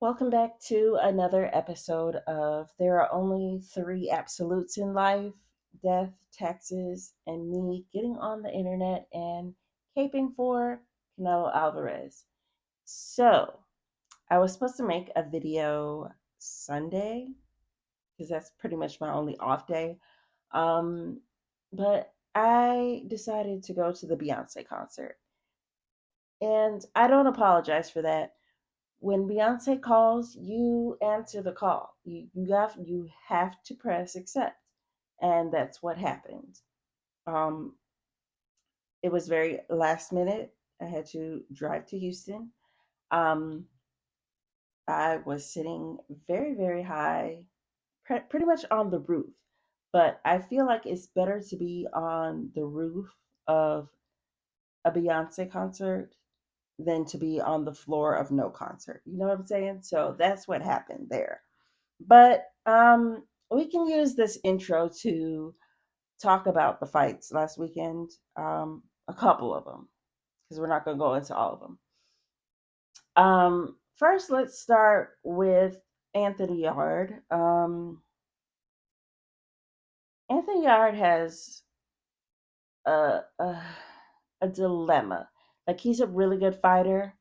Welcome back to another episode of There Are Only Three Absolutes in Life: death, taxes, and me getting on the internet and caping for Canelo Alvarez. So, I was supposed to make a video Sunday because that's pretty much my only off day. Um, but I decided to go to the Beyonce concert. And I don't apologize for that. When Beyonce calls, you answer the call. You have to press accept, and that's what happened. Um, it was very last minute. I had to drive to Houston. Um, I was sitting very high, pretty much on the roof. But I feel like it's better to be on the roof of a Beyonce concert than to be on the floor of no concert. You know what I'm saying? So that's what happened there. But we can use this intro to talk about the fights last weekend, a couple of them, because we're not going to go into all of them. First, let's start with Anthony Yard. Anthony Yard has a, a a dilemma. Like, he's a really good fighter,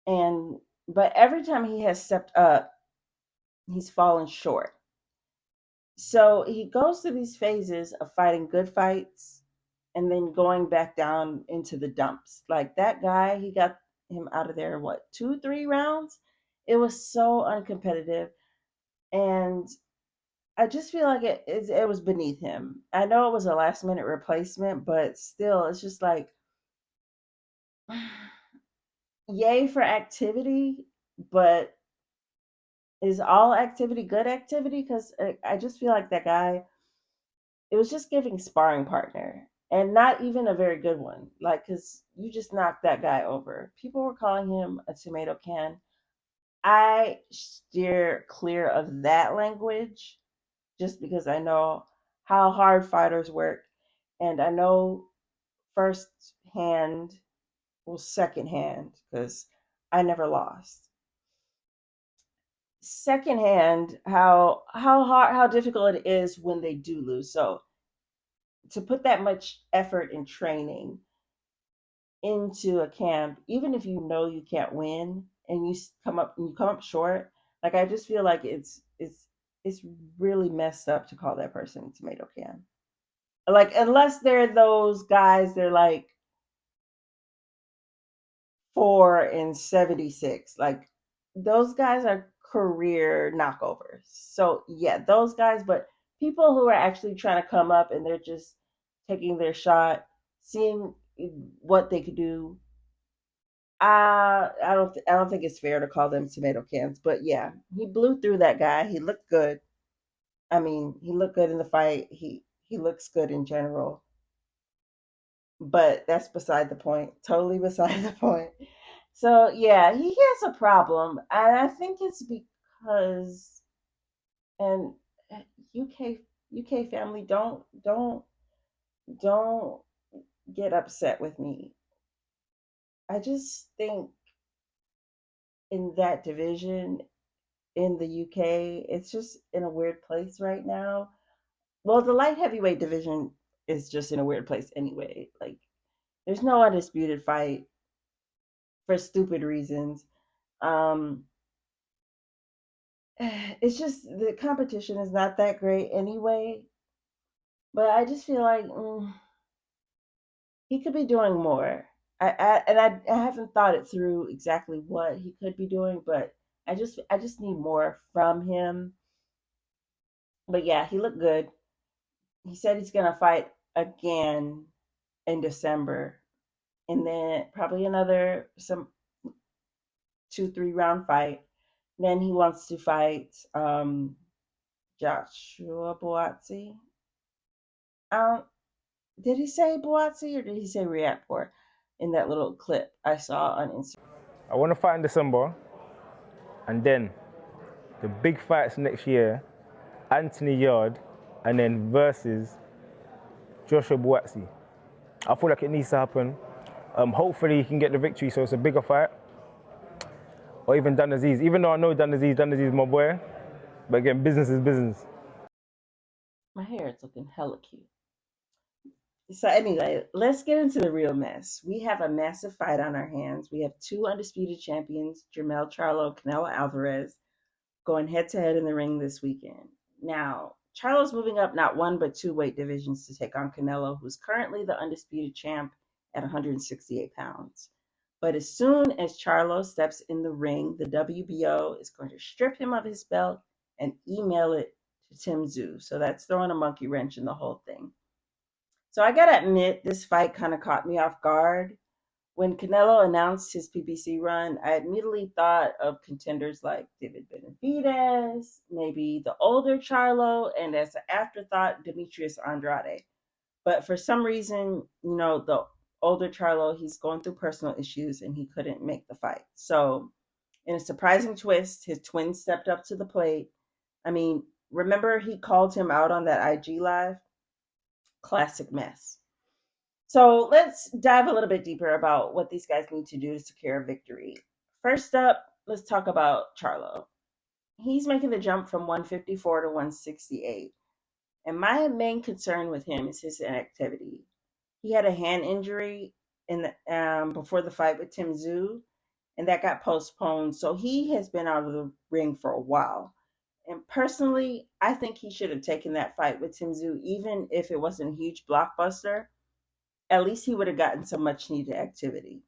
and but every time he has stepped up, he's fallen short. So he goes through these phases of fighting good fights and then going back down into the dumps. Like that guy, he got him out of there, what, 2, 3 rounds? It was so uncompetitive. And I just feel like it was beneath him. I know it was a last minute replacement, but still, it's just like, yay for activity, but is all activity good activity? Because I just feel like that guy, it was just giving sparring partner and not even a very good one. Like, because you just knocked that guy over. People were calling him a tomato can. I steer clear of that language just because I know how hard fighters work. And I know first hand, well, second hand, because I never lost. Secondhand, how difficult it is when they do lose. So to put that much effort and training into a camp, even if you know you can't win and you come up short, like I just feel like it's really messed up to call that person a tomato can. Like unless they're those guys, they're like 4-76. Like those guys are career knockovers. So yeah, those guys, but people who are actually trying to come up and they're just taking their shot, seeing what they could do. I don't think it's fair to call them tomato cans, but yeah, he blew through that guy. He looked good. I mean, he looked good in the fight. He looks good in general, but that's beside the point. Totally beside the point. So yeah, he has a problem, and I think it's because and UK family, don't get upset with me. I just think in that division in the UK, it's just in a weird place right now. Well, the light heavyweight division is just in a weird place anyway. Like, there's no undisputed fight for stupid reasons. Um, it's just the competition is not that great anyway. But I just feel like he could be doing more. I haven't thought it through exactly what he could be doing, but I just need more from him. But yeah, he looked good. He said he's gonna fight again in December, and then probably another some 2, 3 round fight. Then he wants to fight Joshua Boatsi. Um, did he say Boatsi or did he say Reactor in that little clip I saw on Instagram? I want to fight in December, and then the big fights next year, Anthony Yard, and then versus Joshua Buatsi. I feel like it needs to happen. Hopefully he can get the victory, so it's a bigger fight. or even Dan Aziz. Even though I know Dan Aziz is my boy, but again, business is business. My hair is looking hella cute. So anyway, let's get into the real mess. We have a massive fight on our hands. We have two undisputed champions, Jermell Charlo, Canelo Alvarez, going head to head in the ring this weekend. Now, Charlo's moving up not one but two weight divisions to take on Canelo, who's currently the undisputed champ at 168 pounds. But as soon as Charlo steps in the ring, the WBO is going to strip him of his belt and email it to Tim Tszyu. So that's throwing a monkey wrench in the whole thing. So I gotta admit, this fight kind of caught me off guard. When Canelo announced his PBC run, I immediately thought of contenders like David Benavidez, maybe the older Charlo, and as an afterthought, Demetrius Andrade. But for some reason, the older Charlo, he's going through personal issues and he couldn't make the fight. So, in a surprising twist, his twin stepped up to the plate. I mean, remember he called him out on that IG Live? Classic mess. So let's dive a little bit deeper about what these guys need to do to secure a victory. First up, let's talk about Charlo. He's making the jump from 154 to 168. And my main concern with him is his inactivity. He had a hand injury before the fight with Tim Tszyu, and that got postponed. So he has been out of the ring for a while. And personally, I think he should have taken that fight with Tim Tszyu, even if it wasn't a huge blockbuster. At least he would have gotten some much needed activity.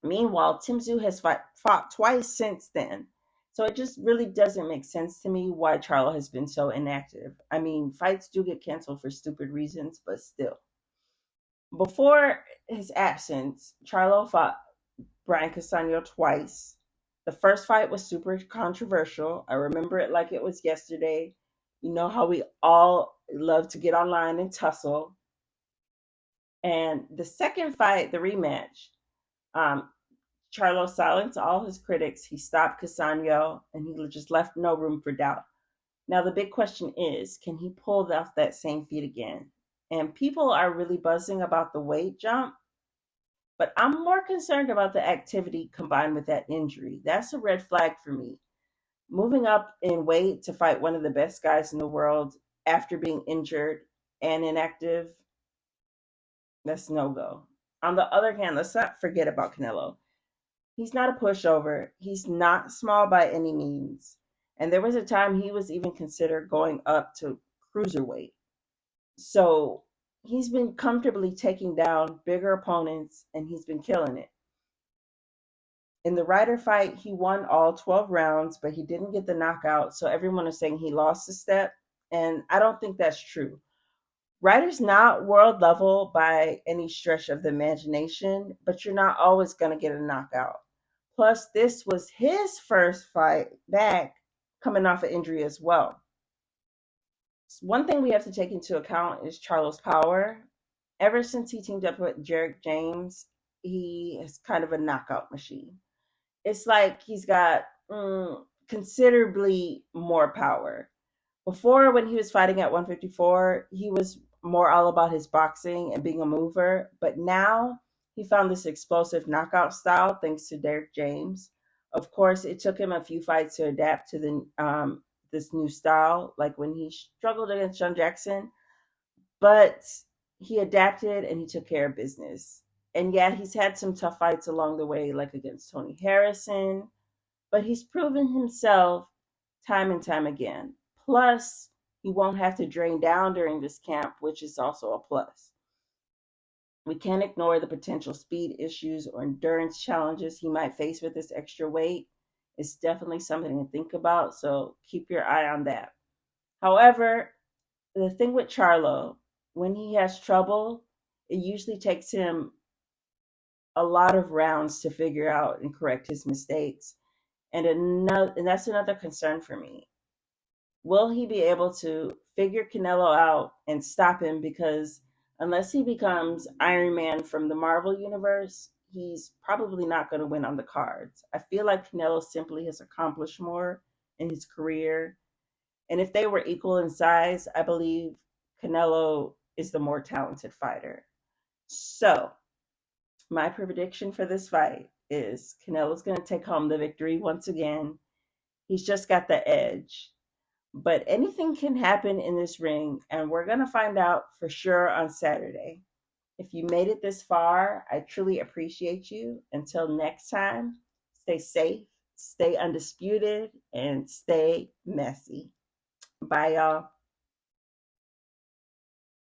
Meanwhile, Tim Tszyu has fought twice since then. So it just really doesn't make sense to me why Charlo has been so inactive. I mean, fights do get canceled for stupid reasons, but still. Before his absence, Charlo fought Brian Castaño twice. The first fight was super controversial. I remember it like it was yesterday. You know how we all love to get online and tussle. And the second fight, the rematch, Charlo silenced all his critics. He stopped Castaño, and he just left no room for doubt. Now, the big question is, can he pull off that same feat again? And people are really buzzing about the weight jump, but I'm more concerned about the activity combined with that injury. That's a red flag for me. Moving up in weight to fight one of the best guys in the world after being injured and inactive, that's no go. On the other hand, let's not forget about Canelo. He's not a pushover. He's not small by any means. And there was a time he was even considered going up to cruiserweight. So he's been comfortably taking down bigger opponents and he's been killing it. In the Ryder fight, he won all 12 rounds, but he didn't get the knockout. So everyone is saying he lost a step. And I don't think that's true. Ryder's not world level by any stretch of the imagination, but you're not always going to get a knockout. Plus, this was his first fight back coming off an injury as well. One thing we have to take into account is Charlo's power. Ever since he teamed up with Jarek James, he is kind of a knockout machine. It's like he's got considerably more power. Before, when he was fighting at 154, he was more all about his boxing and being a mover. But now he found this explosive knockout style thanks to Derek James. Of course, it took him a few fights to adapt to this new style, like when he struggled against John Jackson. But he adapted and he took care of business. And yeah, he's had some tough fights along the way, like against Tony Harrison. But he's proven himself time and time again. Plus, he won't have to drain down during this camp, which is also a plus. We can't ignore the potential speed issues or endurance challenges he might face with this extra weight. It's definitely something to think about, so keep your eye on that. However, the thing with Charlo, when he has trouble, it usually takes him a lot of rounds to figure out and correct his mistakes. And that's another concern for me. Will he be able to figure Canelo out and stop him? Because unless he becomes Iron Man from the Marvel universe, he's probably not going to win on the cards. I feel like Canelo simply has accomplished more in his career. And if they were equal in size, I believe Canelo is the more talented fighter. So, my prediction for this fight is Canelo's going to take home the victory once again. He's just got the edge. But anything can happen in this ring, and we're going to find out for sure on Saturday. If you made it this far, I truly appreciate you. Until next time, stay safe, stay undisputed, and stay messy. Bye, y'all.